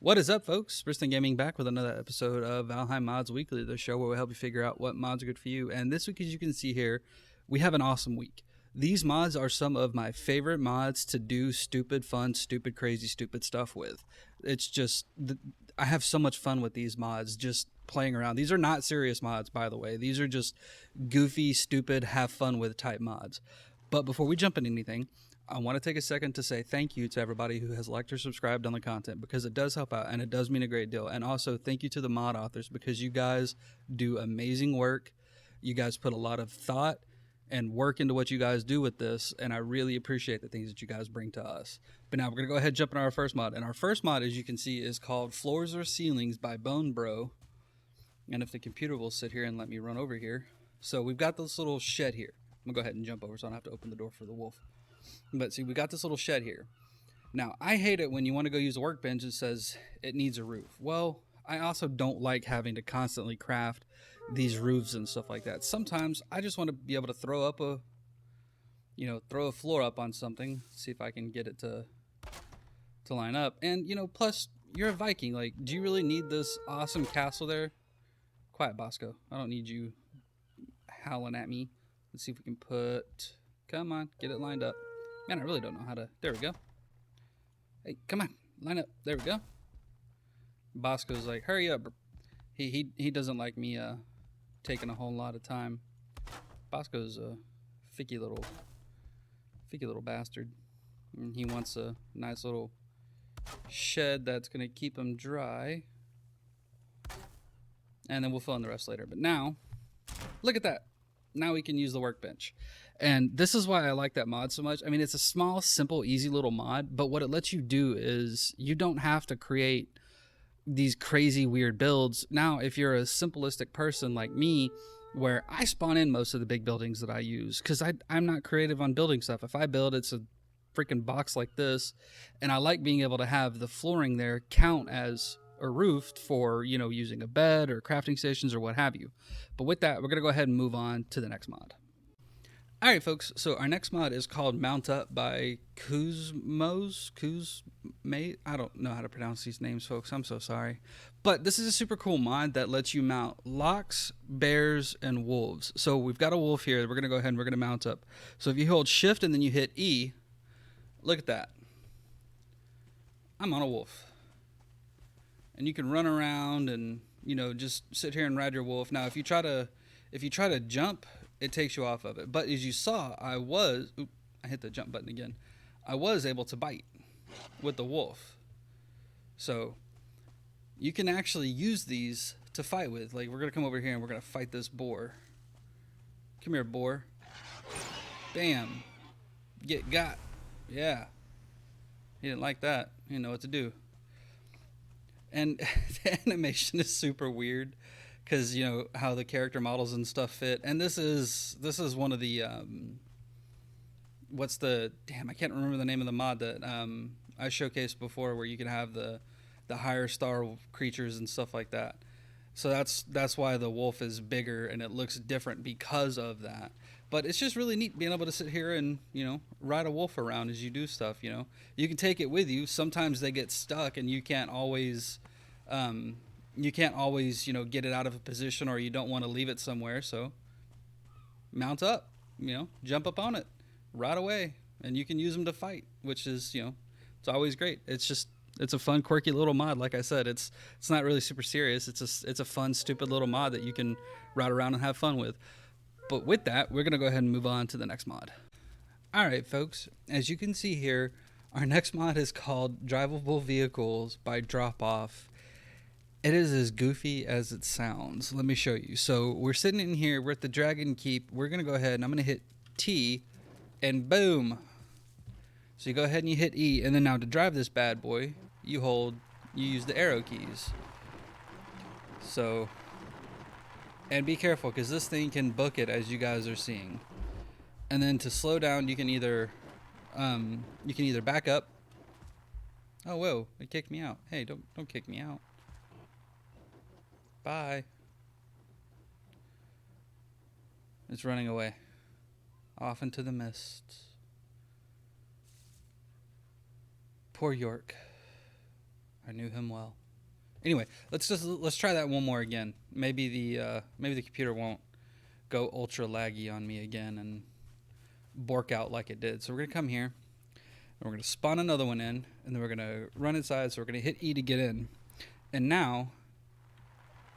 What is up, folks? Briston Gaming back with another episode of Valheim Mods Weekly, the show where we help you figure out what mods are good for you. And this week, as you can see here, we have an awesome week. These mods are some of my favorite mods to do stupid, fun, stupid, crazy, stupid stuff with. It's just, I have so much fun with these mods, just playing around. These are not serious mods, by the way. These are just goofy, stupid, have fun with type mods. But before we jump into anything, I want to take a second to say thank you to everybody who has liked or subscribed on the content, because it does help out and it does mean a great deal. And also thank you to the mod authors, because you guys do amazing work. You guys put a lot of thought and work into what you guys do with this, and I really appreciate the things that you guys bring to us. But now we're going to go ahead and jump into our first mod. And our first mod, as you can see, is called Floors or Ceilings by Bone Bro. And if the computer will sit here and let me run over here. So we've got this little shed here. I'm going to go ahead and jump over so I don't have to open the door for the wolf. But see, we got this little shed here. Now, I hate it when you want to go use a workbench and it says it needs a roof. Well, I also don't like having to constantly craft these roofs and stuff like that. Sometimes I just want to be able to throw up throw a floor up on something, see if I can get it to line up. And, plus, you're a Viking. Like, do you really need this awesome castle there? Quiet, Bosco. I don't need you howling at me. Let's see if we can put... Come on, get it lined up. Man, I really don't know how to... There we go. Hey, come on, line up. There we go. Bosco's like, hurry up. He doesn't like me taking a whole lot of time. Bosco's a ficky little bastard. And he wants a nice little shed that's going to keep him dry. And then we'll fill in the rest later. But now, look at that. Now we can use the workbench. And this is why I like that mod so much. I mean, it's a small, simple, easy little mod, but what it lets you do is you don't have to create these crazy, weird builds. Now, if you're a simplistic person like me, where I spawn in most of the big buildings that I use, because I'm not creative on building stuff. If I build, it's a freaking box like this, and I like being able to have the flooring there count as a roof for, using a bed or crafting stations or what have you. But with that, we're going to go ahead and move on to the next mod. All right, folks, so our next mod is called Mount Up by Kuzme. I don't know how to pronounce these names, folks. I'm so sorry. But this is a super cool mod that lets you mount lox, bears, and wolves. So we've got a wolf here. We're going to go ahead and we're going to mount up. So if you hold shift and then you hit E, look at that. I'm on a wolf. And you can run around and, just sit here and ride your wolf. Now, if you try to jump, it takes you off of it. But as you saw, I hit the jump button again. I was able to bite with the wolf. So you can actually use these to fight with. Like, we're going to come over here and we're going to fight this boar. Come here, boar. Bam. Get got. Yeah. He didn't like that. He didn't know what to do. And the animation is super weird. Because, how the character models and stuff fit. And this is one of the, I can't remember the name of the mod that I showcased before, where you can have the higher star creatures and stuff like that. So that's why the wolf is bigger and it looks different because of that. But it's just really neat being able to sit here and, ride a wolf around as you do stuff, You can take it with you. Sometimes they get stuck and you can't always... get it out of a position, or you don't want to leave it somewhere. So mount up, jump up on it, ride away, and you can use them to fight, which is, it's always great. It's a fun, quirky little mod. Like I said, it's not really super serious. It's a fun, stupid little mod that you can ride around and have fun with. But with that, we're going to go ahead and move on to the next mod. All right, folks, as you can see here, our next mod is called Driveable Vehicles by Drop Off. It is as goofy as it sounds. Let me show you. So we're sitting in here. We're at the Dragon Keep. We're going to go ahead and I'm going to hit T and boom. So you go ahead and you hit E. And then now to drive this bad boy, you use the arrow keys. So, and be careful because this thing can book it, as you guys are seeing. And then to slow down, you can either back up. Oh, whoa, it kicked me out. Hey, don't kick me out. Bye. It's running away. Off into the mist. Poor York. I knew him well. Anyway, let's try that one more again. Maybe the computer won't go ultra laggy on me again and bork out like it did. So we're gonna come here and we're gonna spawn another one in, and then we're gonna run inside. So we're gonna hit E to get in, and now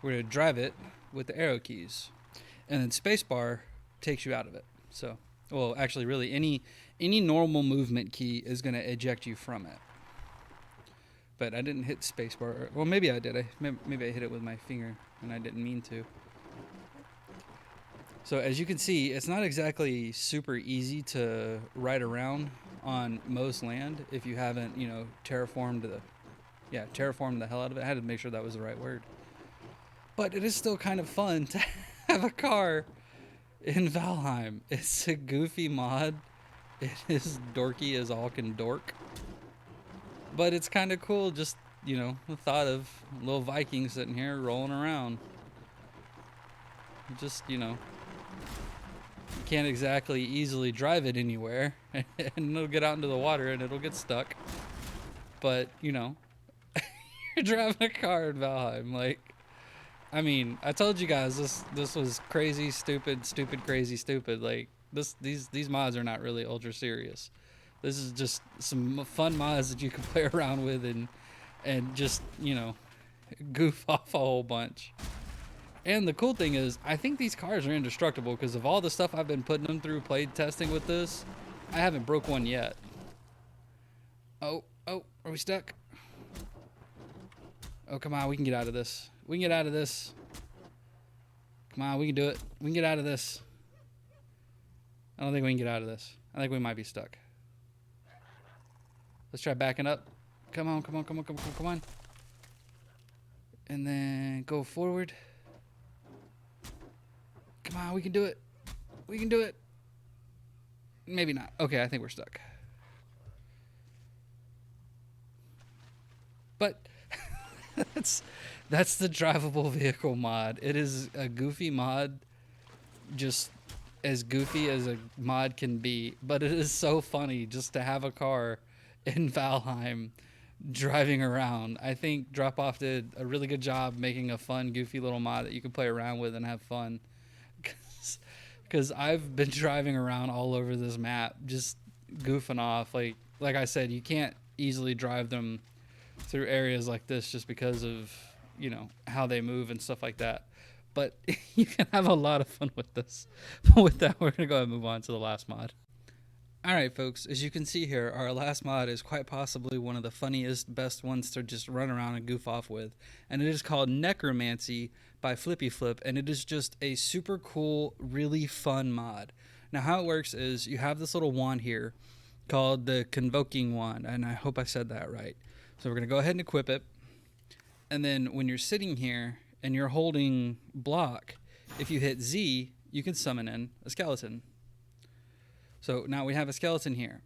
we're gonna drive it with the arrow keys, and then spacebar takes you out of it. So, well, actually, really any normal movement key is gonna eject you from it. But I didn't hit spacebar. Well, maybe I did. Maybe I hit it with my finger, and I didn't mean to. So as you can see, it's not exactly super easy to ride around on most land if you haven't, terraformed the hell out of it. I had to make sure that was the right word. But it is still kind of fun to have a car in Valheim. It's a goofy mod. It is dorky as all can dork. But it's kind of cool, just, the thought of little Vikings sitting here rolling around. Just, you can't exactly easily drive it anywhere, and it'll get out into the water and it'll get stuck. But, you're driving a car in Valheim. Like, I mean, I told you guys this was crazy, stupid, crazy, stupid. Like, these mods are not really ultra serious. This is just some fun mods that you can play around with and just, goof off a whole bunch. And the cool thing is, I think these cars are indestructible because of all the stuff I've been putting them through play testing with this. I haven't broke one yet. Oh, are we stuck? Oh, come on, we can get out of this. We can get out of this. Come on, we can do it. We can get out of this. I don't think we can get out of this. I think we might be stuck. Let's try backing up. Come on. And then go forward. Come on, we can do it. We can do it. Maybe not. Okay, I think we're stuck. But that's the Driveable Vehicle Mod. It is a goofy mod, just as goofy as a mod can be. But it is so funny just to have a car in Valheim driving around. I think Drop Off did a really good job making a fun, goofy little mod that you can play around with and have fun. Because I've been driving around all over this map, just goofing off. Like I said, you can't easily drive them through areas like this just because of, how they move and stuff like that. But you can have a lot of fun with this. But with that, we're going to go ahead and move on to the last mod. Alright folks, as you can see here, our last mod is quite possibly one of the funniest, best ones to just run around and goof off with. And it is called Necromancy by Flippy Flip, and it is just a super cool, really fun mod. Now how it works is you have this little wand here called the Convoking Wand, and I hope I said that right. So we're going to go ahead and equip it, and then when you're sitting here and you're holding block, if you hit Z, you can summon in a skeleton. So now we have a skeleton here,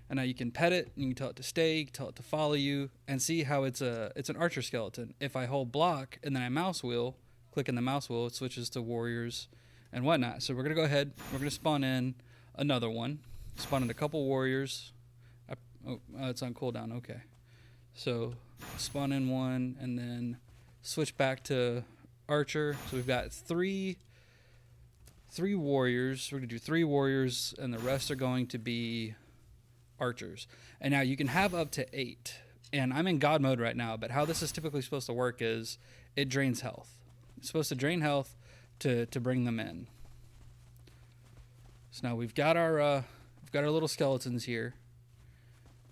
and now you can pet it, and you can tell it to stay, you can tell it to follow you, and see how it's an archer skeleton. If I hold block and then I mouse wheel, click in the mouse wheel, it switches to warriors and whatnot. So we're gonna go ahead, we're gonna spawn in another one, spawn in a couple warriors. It's on cooldown. Okay, so spawn in one and then switch back to archer. So we've got three warriors. We're going to do 3 warriors, and the rest are going to be archers. And now you can have up to 8. And I'm in God mode right now, but how this is typically supposed to work is it drains health. It's supposed to drain health to bring them in. So now we've got our little skeletons here.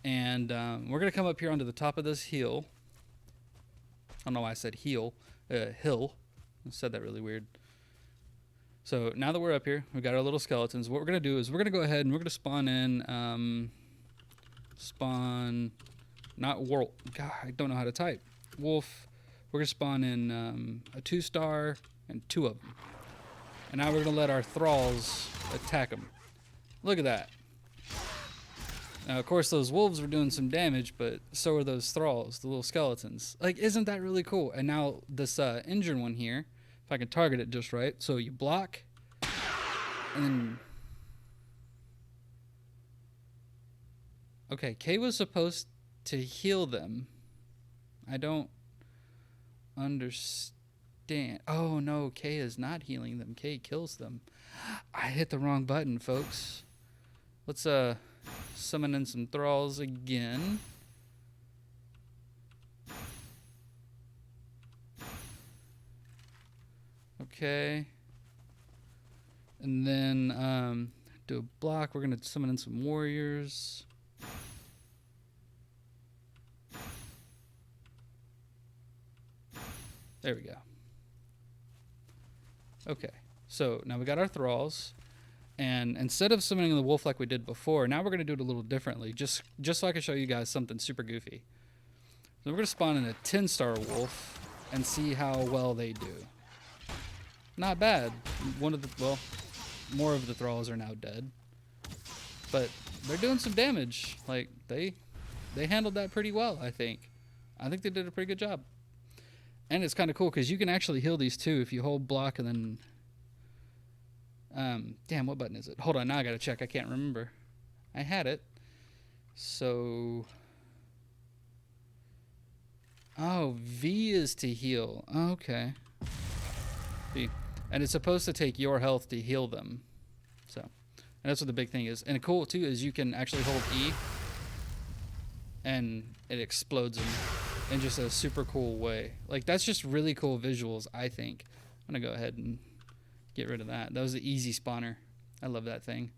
And we're going to come up here onto the top of this hill. I don't know why I said hill. I said that really weird. So now that we're up here, we've got our little skeletons. What we're going to do is we're going to go ahead and we're going to spawn in, not wolf. God, I don't know how to type. Wolf. We're going to spawn in a 2-star and 2 of them. And now we're going to let our thralls attack them. Look at that. Now, of course, those wolves were doing some damage, but so are those thralls, the little skeletons. Like, isn't that really cool? And now this injured one here, if I can target it just right. So you block, and then... Okay, K was supposed to heal them. I don't understand. Oh no, K is not healing them. K kills them. I hit the wrong button, folks. Let's summon in some thralls again. Okay. And then do a block. We're gonna summon in some warriors. There we go. Okay. So now we got our thralls. And instead of summoning the wolf like we did before, now we're going to do it a little differently, just so I can show you guys something super goofy. So we're going to spawn in a 10-star wolf and see how well they do. Not bad. More of the thralls are now dead. But they're doing some damage. Like, they handled that pretty well, I think. I think they did a pretty good job. And it's kind of cool because you can actually heal these too if you hold block and then... damn, what button is it? Hold on, now I gotta check. I can't remember. I had it. So... Oh, V is to heal. Oh, okay. V. And it's supposed to take your health to heal them. So, and that's what the big thing is. And cool, too, is you can actually hold E and it explodes them in just a super cool way. Like, that's just really cool visuals, I think. I'm gonna go ahead and get rid of that. That was the easy spawner. I love that thing.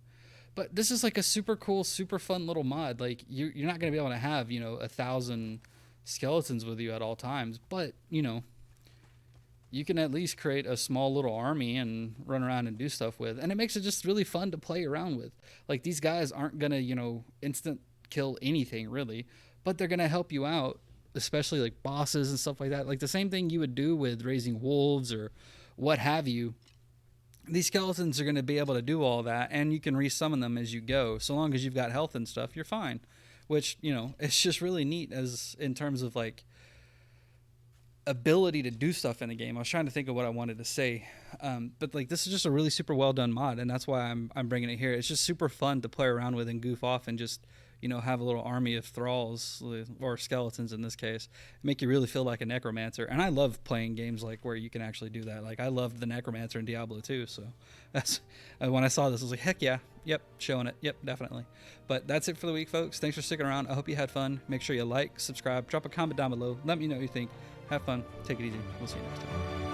But this is like a super cool, super fun little mod. Like, you're not going to be able to have, 1,000 skeletons with you at all times. But, you can at least create a small little army and run around and do stuff with. And it makes it just really fun to play around with. Like, these guys aren't going to, instant kill anything, really. But they're going to help you out, especially, like, bosses and stuff like that. Like, the same thing you would do with raising wolves or what have you. These skeletons are going to be able to do all that, and you can resummon them as you go. So long as you've got health and stuff, you're fine. Which, it's just really neat as in terms of, like, ability to do stuff in a game. I was trying to think of what I wanted to say. But, like, this is just a really super well-done mod, and that's why I'm bringing it here. It's just super fun to play around with and goof off and just... have a little army of thralls, or skeletons in this case, make you really feel like a necromancer. And I love playing games like where you can actually do that. Like, I loved the necromancer in Diablo 2, so that's when I saw this, I was like, heck yeah, yep, showing it, yep, definitely. But that's it for the week, folks. Thanks for sticking around. I hope you had fun. Make sure you like, subscribe, drop a comment down below. Let me know what you think. Have fun. Take it easy. We'll see you next time.